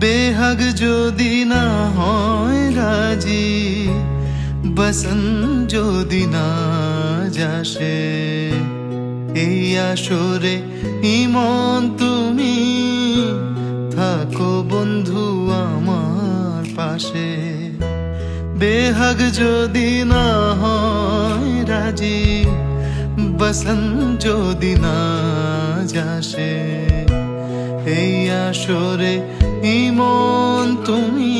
বেহাগ যদি না হয় রাজি, বসন যদি না যাসে, এই আসরে ইমন তুমি থাকো বন্ধু আমার পাশে। বেহাগ যদি না হয় রাজি, বসন যদি না যাসে, এই আসরে ইমন তুমি